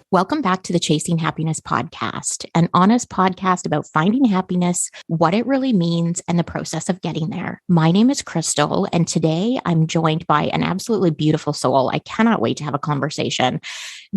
Welcome back to the Chasing Happiness podcast, an honest podcast about finding happiness, what it really means, and the process of getting there. My name is Crystal, and today I'm joined by an absolutely beautiful soul. I cannot wait to have a conversation.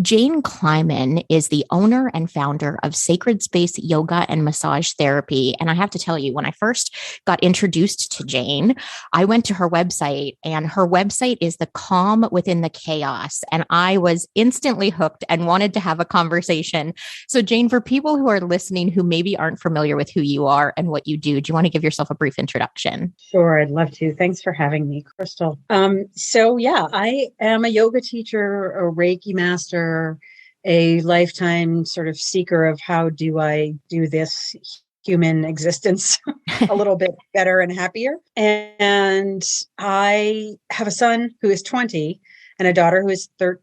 Jane Kleiman is the owner and founder of Sacred Space Yoga and Massage Therapy. And I have to tell you, when I first got introduced to Jane, I went to her website, and her website is the calm within the chaos. And I was instantly hooked and wanted to have a conversation. So Jane, for people who are listening who maybe aren't familiar with who you are and what you do you want to give yourself a brief introduction? Sure, I'd love to. Thanks for having me, Crystal. I am a yoga teacher, a Reiki master, a lifetime sort of seeker of how do I do this human existence a little bit better and happier. And I have a son who is 20 and a daughter who is 13.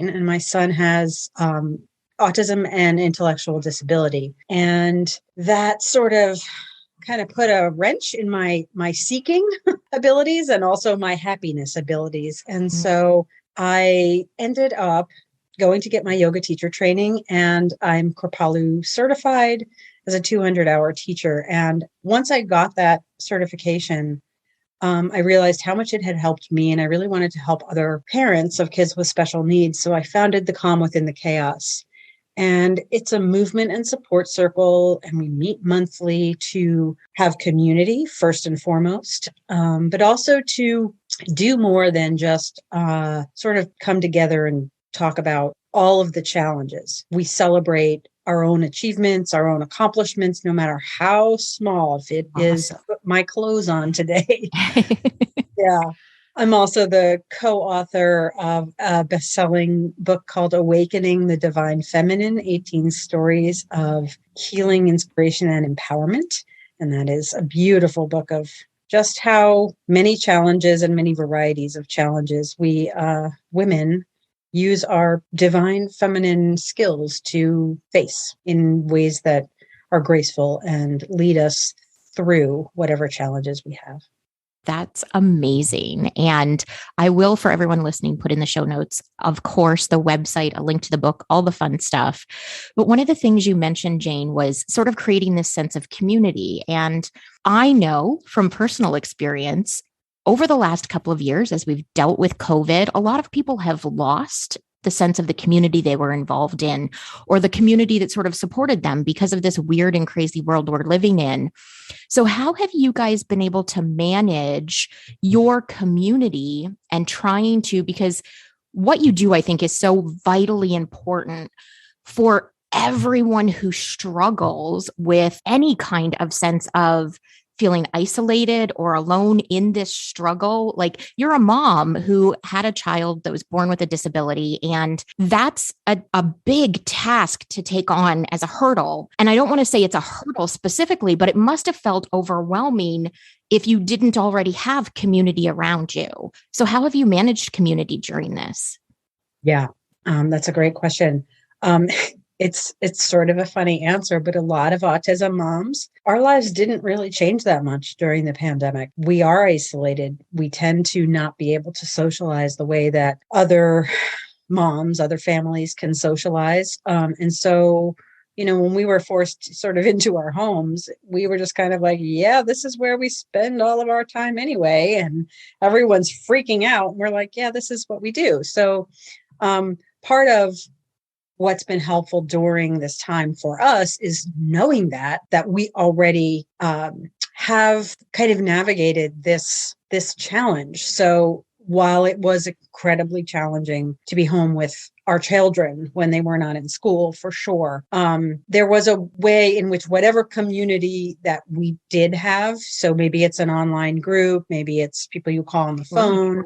And my son has autism and intellectual disability. And that sort of kind of put a wrench in my seeking abilities and also my happiness abilities. And so I ended up going to get my yoga teacher training, and I'm Kripalu certified as a 200-hour teacher. And once I got that certification, I realized how much it had helped me, and I really wanted to help other parents of kids with special needs. So I founded the Calm Within the Chaos. And it's a movement and support circle, and we meet monthly to have community first and foremost, but also to do more than just sort of come together and talk about all of the challenges. We celebrate our own achievements, our own accomplishments, no matter how small. If it is put my clothes on today. Yeah. I'm also the co-author of a best-selling book called Awakening the Divine Feminine, 18 Stories of Healing, Inspiration, and Empowerment. And that is a beautiful book of just how many challenges and many varieties of challenges we women use our divine feminine skills to face in ways that are graceful and lead us through whatever challenges we have. That's amazing. And I will, for everyone listening, put in the show notes, of course, the website, a link to the book, all the fun stuff. But one of the things you mentioned, Jane, was sort of creating this sense of community. And I know from personal experience, over the last couple of years, as we've dealt with COVID, a lot of people have lost the sense of the community they were involved in, or the community that sort of supported them because of this weird and crazy world we're living in. So how have you guys been able to manage your community and trying to, because what you do, I think, is so vitally important for everyone who struggles with any kind of sense of feeling isolated or alone in this struggle. Like, you're a mom who had a child that was born with a disability, and that's a big task to take on as a hurdle. And I don't want to say it's a hurdle specifically, but it must have felt overwhelming if you didn't already have community around you. So how have you managed community during this? Yeah, that's a great question. It's sort of a funny answer, but a lot of autism moms, our lives didn't really change that much during the pandemic. We are isolated. We tend to not be able to socialize the way that other moms, other families can socialize. And so, when we were forced sort of into our homes, we were just kind of like, yeah, this is where we spend all of our time anyway. And everyone's freaking out. And we're like, yeah, this is what we do. So part of what's been helpful during this time for us is knowing that we already have kind of navigated this challenge. So while it was incredibly challenging to be home with our children when they were not in school, for sure, there was a way in which whatever community that we did have, so maybe it's an online group, maybe it's people you call on the phone,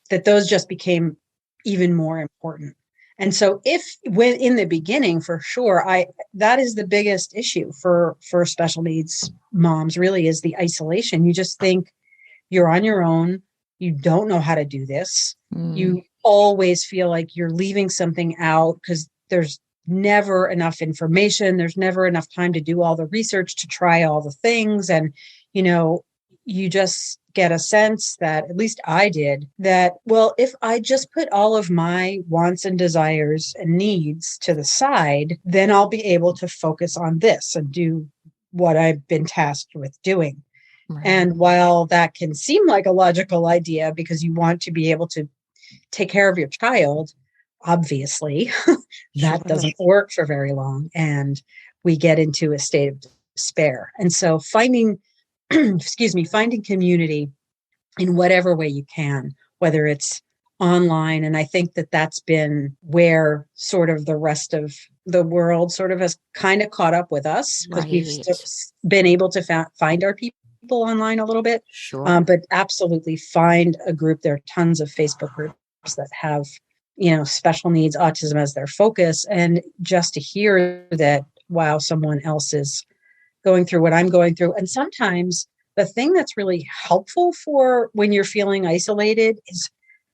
that those just became even more important. And so when in the beginning, for sure, that is the biggest issue for special needs moms, really, is the isolation. You just think you're on your own. You don't know how to do this. You always feel like you're leaving something out because there's never enough information. There's never enough time to do all the research, to try all the things. And, you get a sense that, at least I did, that, well, if I just put all of my wants and desires and needs to the side, then I'll be able to focus on this and do what I've been tasked with doing. Right. And while that can seem like a logical idea because you want to be able to take care of your child, obviously, that doesn't work for very long. And we get into a state of despair. And so finding, finding community in whatever way you can, whether it's online. And I think that that's been where sort of the rest of the world sort of has kind of caught up with us, because we've been able to find our people online a little bit. Sure. But absolutely find a group. There are tons of Facebook groups that have, special needs, autism as their focus. And just to hear that, wow, someone else is going through what I'm going through. And sometimes the thing that's really helpful for when you're feeling isolated is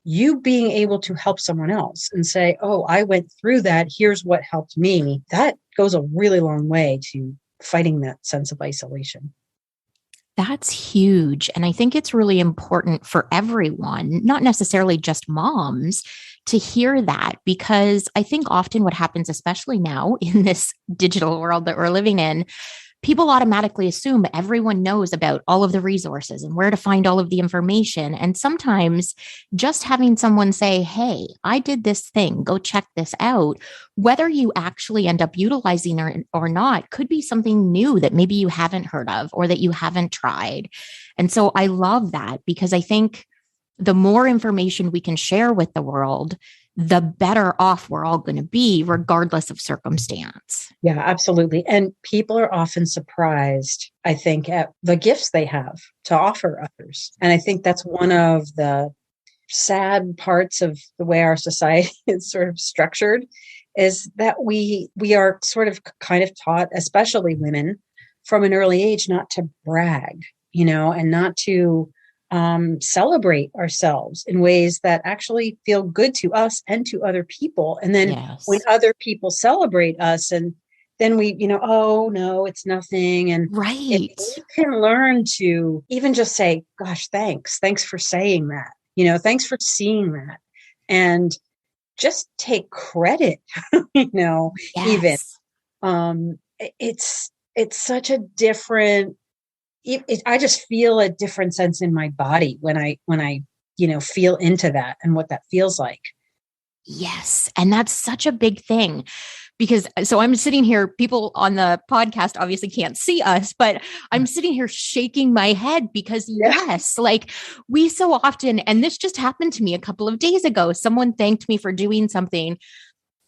you being able to help someone else and say, oh, I went through that. Here's what helped me. That goes a really long way to fighting that sense of isolation. That's huge. And I think it's really important for everyone, not necessarily just moms, to hear that, because I think often what happens, especially now in this digital world that we're living in, people automatically assume everyone knows about all of the resources and where to find all of the information. And sometimes just having someone say, hey, I did this thing, go check this out, whether you actually end up utilizing it or not, could be something new that maybe you haven't heard of or that you haven't tried. And so I love that, because I think the more information we can share with the world, the better off we're all going to be, regardless of circumstance. Yeah, absolutely. And people are often surprised, I think, at the gifts they have to offer others. And I think that's one of the sad parts of the way our society is sort of structured, is that we are sort of kind of taught, especially women, from an early age, not to brag, and not to celebrate ourselves in ways that actually feel good to us and to other people. And then when other people celebrate us, and then we, oh no, it's nothing. And right. If you can learn to even just say, gosh, thanks for saying that, thanks for seeing that. And just take credit, even, it's such a different, I just feel a different sense in my body when I feel into that and what that feels like. Yes. And that's such a big thing, because so I'm sitting here, people on the podcast obviously can't see us, but I'm sitting here shaking my head because yes, like we so often, and this just happened to me a couple of days ago, someone thanked me for doing something.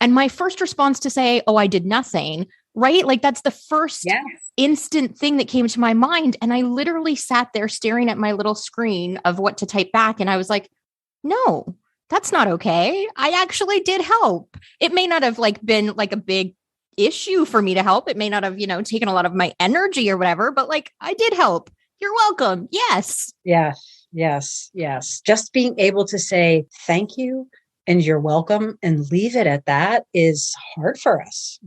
And my first response to say, oh, I did nothing, right? Like that's the first instant thing that came to my mind. And I literally sat there staring at my little screen of what to type back. And I was like, no, that's not okay. I actually did help. It may not have been a big issue for me to help. It may not have, taken a lot of my energy or whatever, but I did help. You're welcome. Yes. Yes. Just being able to say thank you and you're welcome and leave it at that is hard for us,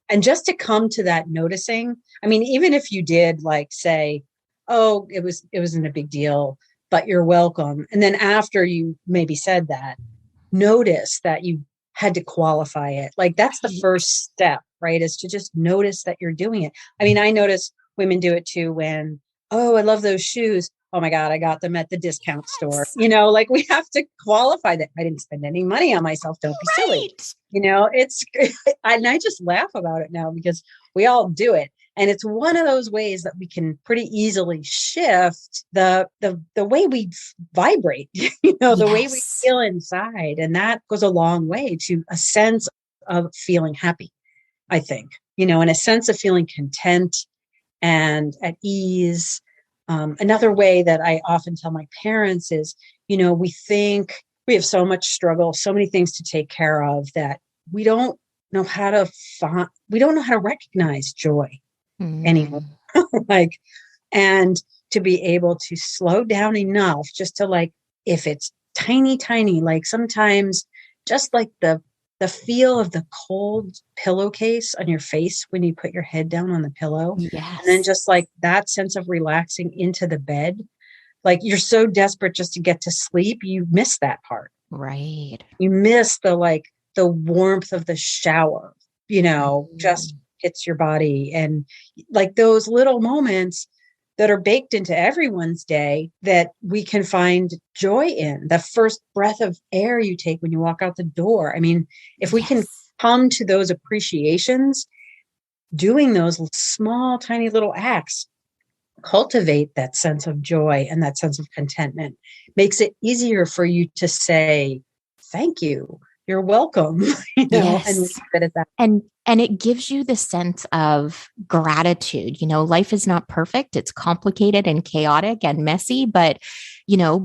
And just to come to that noticing, I mean, even if you did say, oh, it wasn't a big deal, but you're welcome. And then after you maybe said that, notice that you had to qualify it. That's the first step, right? Is to just notice that you're doing it. I mean, I notice women do it too when, oh, I love those shoes. Oh my God, I got them at the discount store. We have to qualify that. I didn't spend any money on myself. Don't be silly. It's, and I just laugh about it now because we all do it. And it's one of those ways that we can pretty easily shift the way we vibrate, the way we feel inside. And that goes a long way to a sense of feeling happy, I think, and a sense of feeling content and at ease. Another way that I often tell my parents is, we think we have so much struggle, so many things to take care of that we don't know how to recognize joy anymore. And to be able to slow down enough just to if it's tiny, sometimes just the feel of the cold pillowcase on your face when you put your head down on the pillow. Yes. And then just that sense of relaxing into the bed. like you're so desperate just to get to sleep, you miss that part. Right. You miss the warmth of the shower, just hits your body. And like those little moments that are baked into everyone's day that we can find joy in. The first breath of air you take when you walk out the door. I mean, if we can come to those appreciations, doing those small, tiny little acts, cultivate that sense of joy and that sense of contentment, makes it easier for you to say, thank you, you're welcome, and leave it at that. And it gives you the sense of gratitude. Life is not perfect. It's complicated and chaotic and messy, but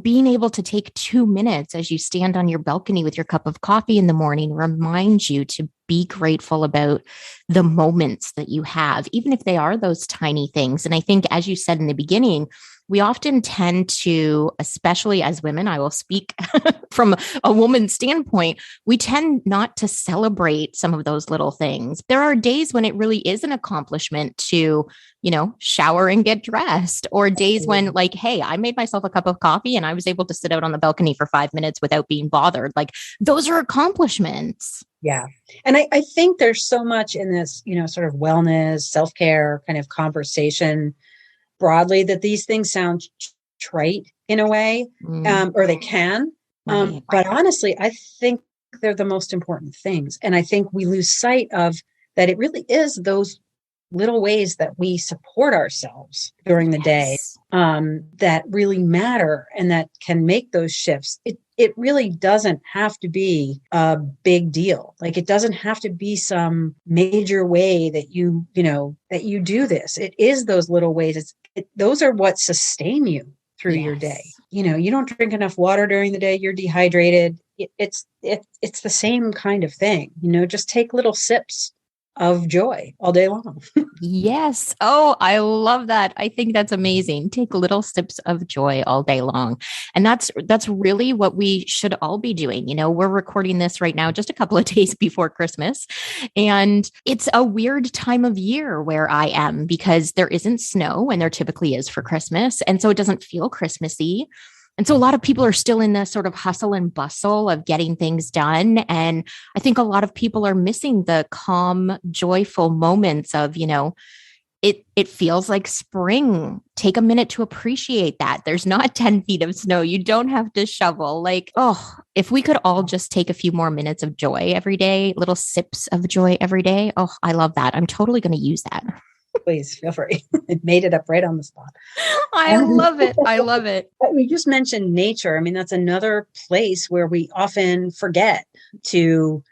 being able to take 2 minutes as you stand on your balcony with your cup of coffee in the morning reminds you to be grateful about the moments that you have, even if they are those tiny things. And I think, as you said in the beginning, we often tend to, especially as women, I will speak from a woman's standpoint, we tend not to celebrate some of those little things. There are days when it really is an accomplishment to, shower and get dressed, or days when like, hey, I made myself a cup of coffee and I was able to sit out on the balcony for 5 minutes without being bothered. Like, those are accomplishments. Yeah. And I think there's so much in this, sort of wellness, self-care kind of conversation broadly that these things sound trite in a way, or they can. But honestly, I think they're the most important things. And I think we lose sight of that it really is those little ways that we support ourselves during the day that really matter and that can make those shifts. It really doesn't have to be a big deal. Like, it doesn't have to be some major way that that you do this. It is those little ways. Those are what sustain you through your day. You don't drink enough water during the day, you're dehydrated. It's the same kind of thing. Just take little sips of joy all day long. Yes. Oh, I love that. I think that's amazing. Take little sips of joy all day long. And that's really what we should all be doing. We're recording this right now, just a couple of days before Christmas. And it's a weird time of year where I am, because there isn't snow, and there typically is for Christmas. And so it doesn't feel Christmassy. And so a lot of people are still in the sort of hustle and bustle of getting things done. And I think a lot of people are missing the calm, joyful moments of, it feels like spring. Take a minute to appreciate that. There's not 10 feet of snow. You don't have to shovel. Like, if we could all just take a few more minutes of joy every day, little sips of joy every day. Oh, I love that. I'm totally going to use that. Please feel free. It made it up right on the spot. I love it. I love it. We just mentioned nature. I mean, that's another place where we often forget to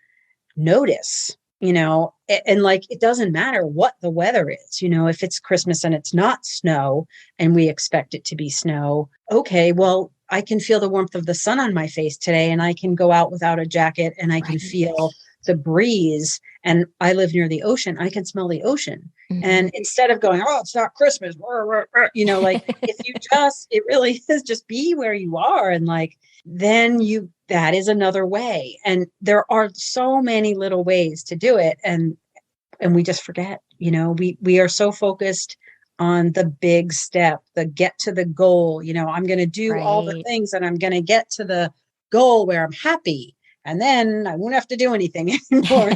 notice, and like, it doesn't matter what the weather is, if it's Christmas and it's not snow and we expect it to be snow. Okay, well, I can feel the warmth of the sun on my face today, and I can go out without a jacket, and I can feel the breeze. And I live near the ocean. I can smell the ocean. Mm-hmm. And instead of going, oh, it's not Christmas, like if you it really is just be where you are. And like, then that is another way. And there are so many little ways to do it. And we just forget, we are so focused on the big step, the get to the goal. I'm going to do all the things, and I'm going to get to the goal where I'm happy. And then I won't have to do anything anymore.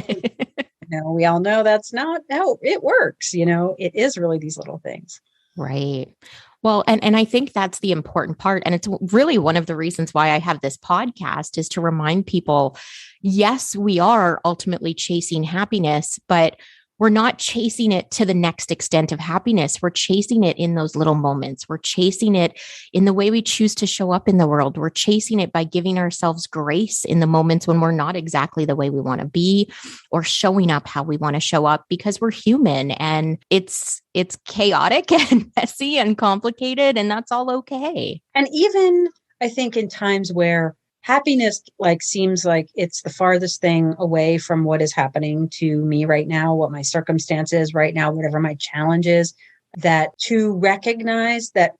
We all know that's not how it works. It is really these little things. Right. Well, and I think that's the important part. And it's really one of the reasons why I have this podcast, is to remind people, yes, we are ultimately chasing happiness, but we're not chasing it to the next extent of happiness. We're chasing it in those little moments. We're chasing it in the way we choose to show up in the world. We're chasing it by giving ourselves grace in the moments when we're not exactly the way we want to be, or showing up how we want to show up, because we're human, and it's chaotic and messy and complicated, and that's all okay. And even I think in times where happiness seems like it's the farthest thing away from what is happening to me right now, what my circumstance is right now, whatever my challenge is, that to recognize that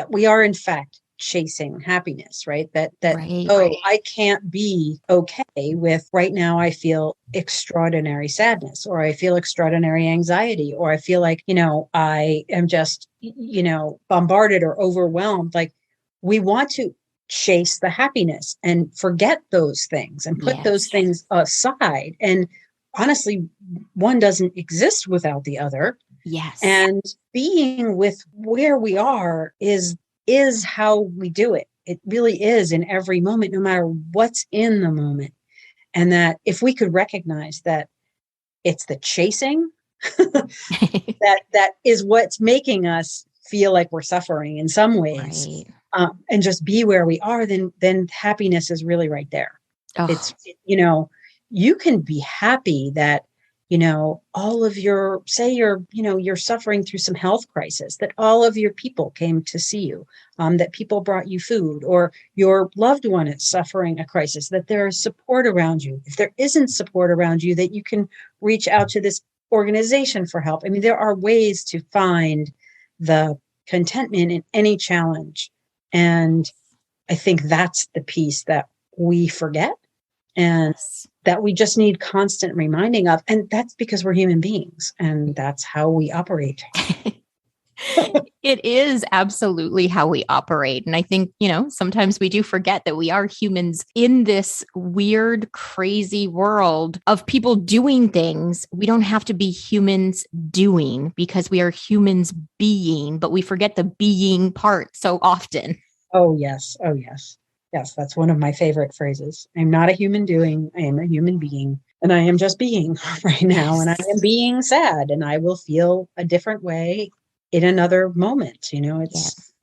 we are in fact chasing happiness, right? I can't be okay with right now. I feel extraordinary sadness, or I feel extraordinary anxiety, or I feel like, I am just, bombarded or overwhelmed. Like, we want to chase the happiness and forget those things and put those things aside. And honestly, one doesn't exist without the other. Yes. And being with where we are is how we do it. It really is in every moment, no matter what's in the moment. And that if we could recognize that it's the chasing that is what's making us feel like we're suffering in some ways, right. And just be where we are, then happiness is really right there. Oh. It's, you can be happy that, all of your, say you're suffering through some health crisis, that all of your people came to see you, that people brought you food, or your loved one is suffering a crisis, that there is support around you. If there isn't support around you, that you can reach out to this organization for help. I mean, there are ways to find the contentment in any challenge. And I think that's the piece that we forget, and that we just need constant reminding of. And that's because we're human beings, and that's how we operate. It is absolutely how we operate. And I think, sometimes we do forget that we are humans in this weird, crazy world of people doing things. We don't have to be humans doing, because we are humans being, but we forget the being part so often. Oh, yes. Oh, yes. Yes, that's one of my favorite phrases. I'm not a human doing, I am a human being. And I am just being right now. Yes. And I am being sad, and I will feel a different way in another moment. It's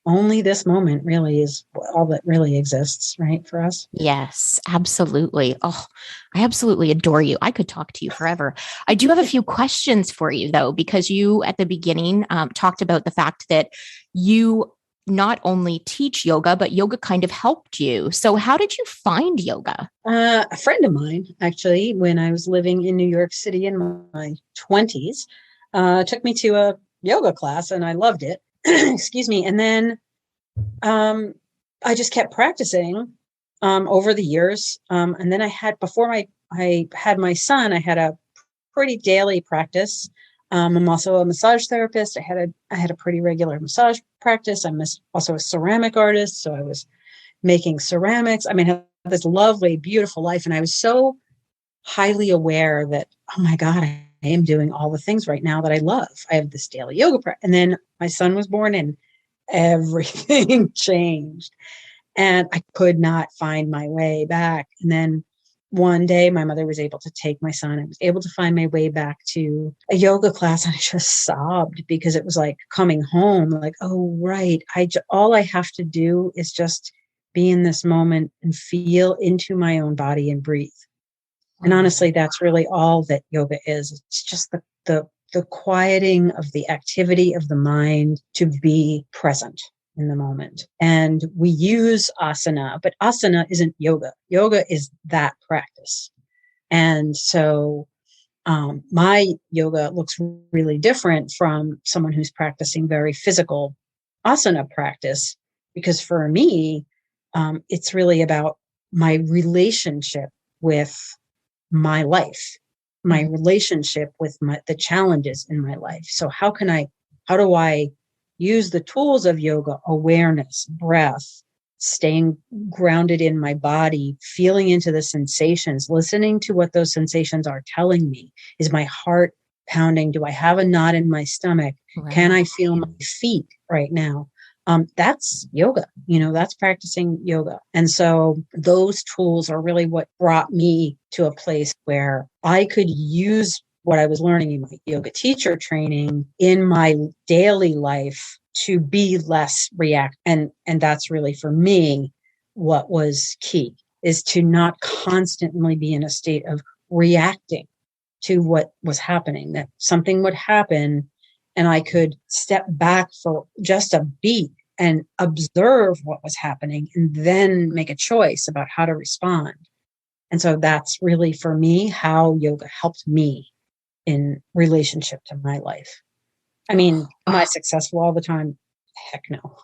only this moment really is all that really exists, right, for us. Yes, absolutely. Oh, I absolutely adore you. I could talk to you forever. I do have a few questions for you, though, because you at the beginning talked about the fact that you not only teach yoga, but yoga kind of helped you. So how did you find yoga? A friend of mine, actually, when I was living in New York City in my 20s, took me to a yoga class, and I loved it. Excuse me. And then I just kept practicing over the years. And then before I had my son, I had a pretty daily practice. I'm also a massage therapist. I had a pretty regular massage practice. I'm also a ceramic artist, so I was making ceramics. I mean, I had this lovely, beautiful life, and I was so highly aware that, oh my God, I am doing all the things right now that I love. I have this daily yoga practice, and then my son was born, and everything changed, and I could not find my way back. And then one day my mother was able to take my son. I was able to find my way back to a yoga class, and I just sobbed, because it was like coming home, like, oh, right. All I have to do is just be in this moment and feel into my own body and breathe. And honestly, that's really all that yoga is. It's just the quieting of the activity of the mind to be present in the moment. And we use asana, but asana isn't yoga. Yoga is that practice. And so my yoga looks really different from someone who's practicing very physical asana practice, because for me, it's really about my relationship with my life, my relationship with the challenges in my life. So how do I use the tools of yoga, awareness, breath, staying grounded in my body, feeling into the sensations, listening to what those sensations are telling me. Is my heart pounding? Do I have a knot in my stomach? Right. Can I feel my feet right now? That's yoga, that's practicing yoga. And so those tools are really what brought me to a place where I could use what I was learning in my yoga teacher training in my daily life to be less react. And that's really, for me, what was key, is to not constantly be in a state of reacting to what was happening, that something would happen and I could step back for just a beat and observe what was happening, and then make a choice about how to respond. And so that's really, for me, how yoga helped me in relationship to my life. I mean, am I successful all the time? Heck no.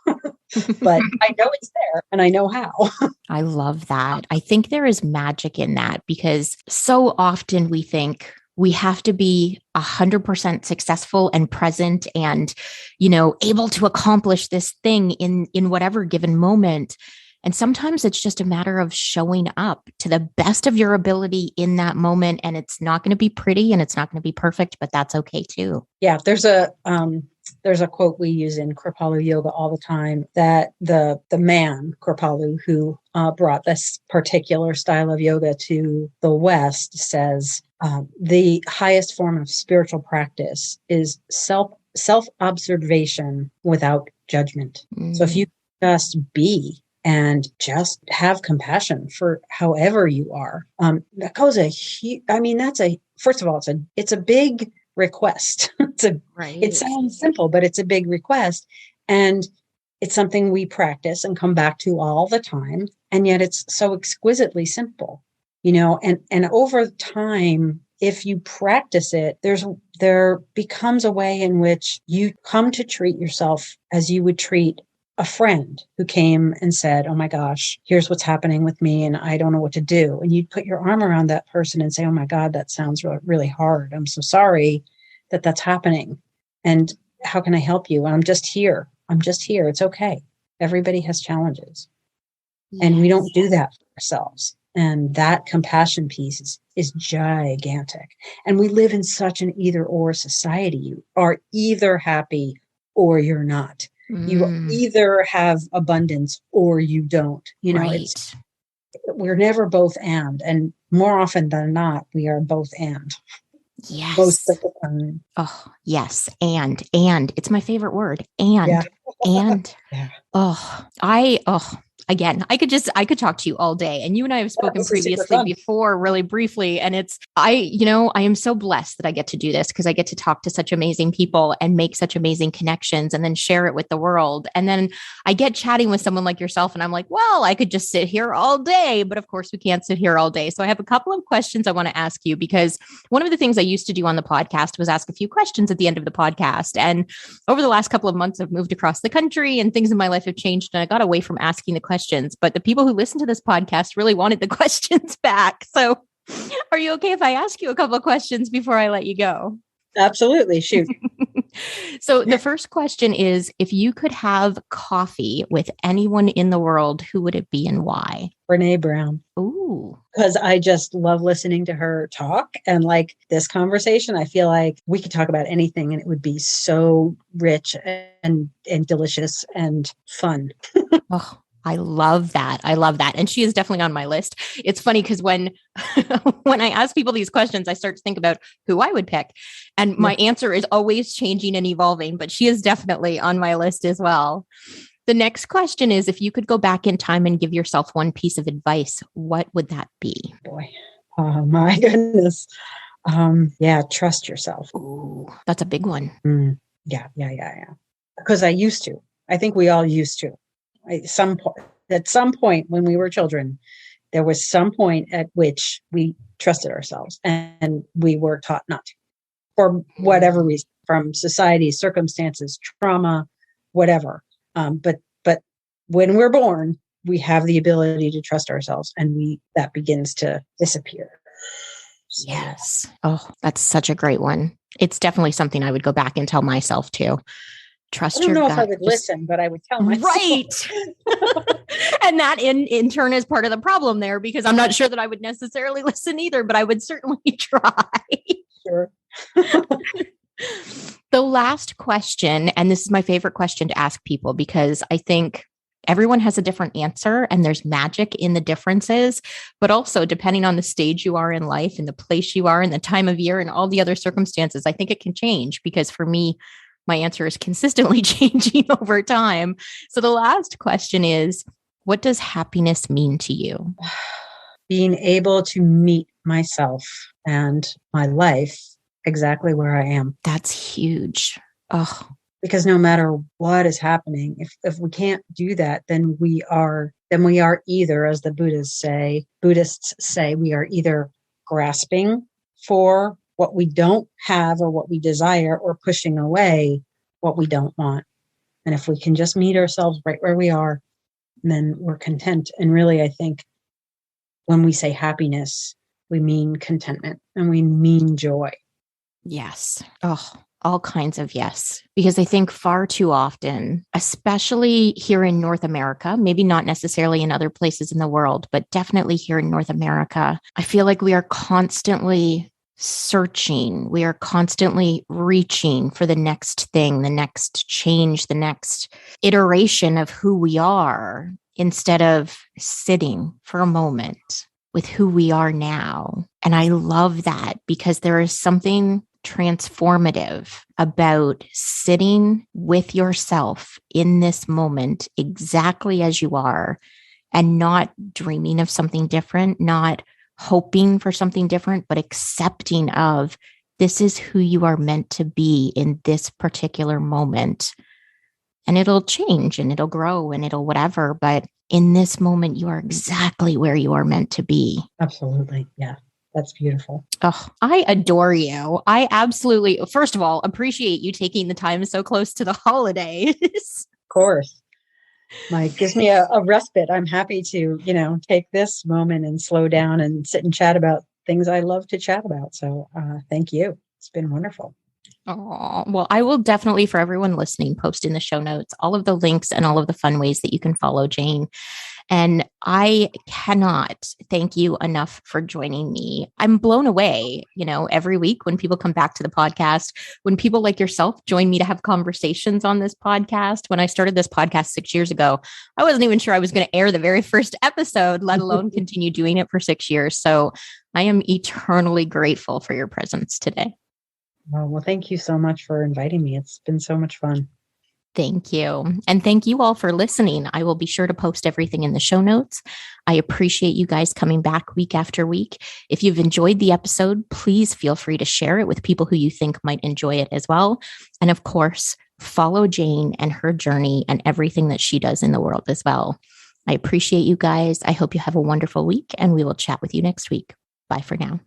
But I know it's there, and I know how. I love that. I think there is magic in that, because so often we think we have to be 100% successful and present and, able to accomplish this thing in whatever given moment. And sometimes it's just a matter of showing up to the best of your ability in that moment. And it's not going to be pretty and it's not going to be perfect, but that's okay too. Yeah, there's a quote we use in Kripalu yoga all the time that the man Kripalu who brought this particular style of yoga to the West says the highest form of spiritual practice is self-observation without judgment. So if you just be and just have compassion for however you are, that goes first of all, it's a big request. It sounds simple, but it's a big request. And it's something we practice and come back to all the time. And yet it's so exquisitely simple, and over time, if you practice it, there becomes a way in which you come to treat yourself as you would treat a friend who came and said, oh my gosh, here's what's happening with me and I don't know what to do. And you'd put your arm around that person and say, oh my God, that sounds really hard. I'm so sorry that that's happening. And how can I help you? I'm just here. It's okay. Everybody has challenges. Yes. And we don't do that for ourselves. And that compassion piece is gigantic. And we live in such an either or society. You are either happy or you're not. You either have abundance or you don't. We're never both and more often than not, we are both and. Yes. Most of the time. Oh, yes. And it's my favorite word. And. Yeah. Again, I could talk to you all day, and you and I have spoken previously before really briefly. And I am so blessed that I get to do this because I get to talk to such amazing people and make such amazing connections and then share it with the world. And then I get chatting with someone like yourself and I'm like, well, I could just sit here all day, but of course we can't sit here all day. So I have a couple of questions I want to ask you, because one of the things I used to do on the podcast was ask a few questions at the end of the podcast. And over the last couple of months, I've moved across the country and things in my life have changed. And I got away from asking the questions, but the people who listen to this podcast really wanted the questions back. So are you okay if I ask you a couple of questions before I let you go? Absolutely. Shoot. So the first question is, if you could have coffee with anyone in the world, who would it be and why? Brene Brown. Ooh. Because I just love listening to her talk. And like this conversation, I feel like we could talk about anything and it would be so rich and delicious and fun. Oh, I love that. And she is definitely on my list. It's funny because when I ask people these questions, I start to think about who I would pick. And my answer is always changing and evolving, but she is definitely on my list as well. The next question is, if you could go back in time and give yourself one piece of advice, what would that be? Boy, oh my goodness. Trust yourself. Ooh, that's a big one. Yeah. Because I think we all used to. At some point when we were children, there was some point at which we trusted ourselves and we were taught not to, for whatever reason, from society, circumstances, trauma, whatever. But when we're born, we have the ability to trust ourselves, and that begins to disappear. Yes. Oh, that's such a great one. It's definitely something I would go back and tell myself too. Trust your gut. I don't know if I would listen, but I would tell myself. Right. And that in turn is part of the problem there, because I'm not sure that I would necessarily listen either, but I would certainly try. Sure. The last question, and this is my favorite question to ask people, because I think everyone has a different answer and there's magic in the differences, but also depending on the stage you are in life and the place you are and the time of year and all the other circumstances, I think it can change, because for me, my answer is consistently changing over time. So the last question is, what does happiness mean to you? Being able to meet myself and my life exactly where I am. That's huge. Oh, because no matter what is happening, if we can't do that, then we are either, as the Buddhists say, we are either grasping for what we don't have or what we desire, or pushing away what we don't want. And if we can just meet ourselves right where we are, then we're content. And really, I think when we say happiness, we mean contentment and we mean joy. Yes. Oh, all kinds of yes. Because I think far too often, especially here in North America, maybe not necessarily in other places in the world, but definitely here in North America, I feel like we are constantly searching. We are constantly reaching for the next thing, the next change, the next iteration of who we are, instead of sitting for a moment with who we are now. And I love that, because there is something transformative about sitting with yourself in this moment exactly as you are, and not dreaming of something different, not hoping for something different, but accepting of, this is who you are meant to be in this particular moment. And it'll change and it'll grow and it'll whatever. But in this moment, you are exactly where you are meant to be. Absolutely. Yeah. That's beautiful. Oh, I adore you. I absolutely, first of all, appreciate you taking the time so close to the holidays. Of course. Gives me a respite. I'm happy to, take this moment and slow down and sit and chat about things I love to chat about. So thank you. It's been wonderful. Oh, well, I will definitely, for everyone listening, post in the show notes all of the links and all of the fun ways that you can follow Jane. And I cannot thank you enough for joining me. I'm blown away, every week when people come back to the podcast, when people like yourself join me to have conversations on this podcast. When I started this podcast 6 years ago, I wasn't even sure I was going to air the very first episode, let alone continue doing it for 6 years. So I am eternally grateful for your presence today. Well, thank you so much for inviting me. It's been so much fun. Thank you. And thank you all for listening. I will be sure to post everything in the show notes. I appreciate you guys coming back week after week. If you've enjoyed the episode, please feel free to share it with people who you think might enjoy it as well. And of course, follow Jane and her journey and everything that she does in the world as well. I appreciate you guys. I hope you have a wonderful week, and we will chat with you next week. Bye for now.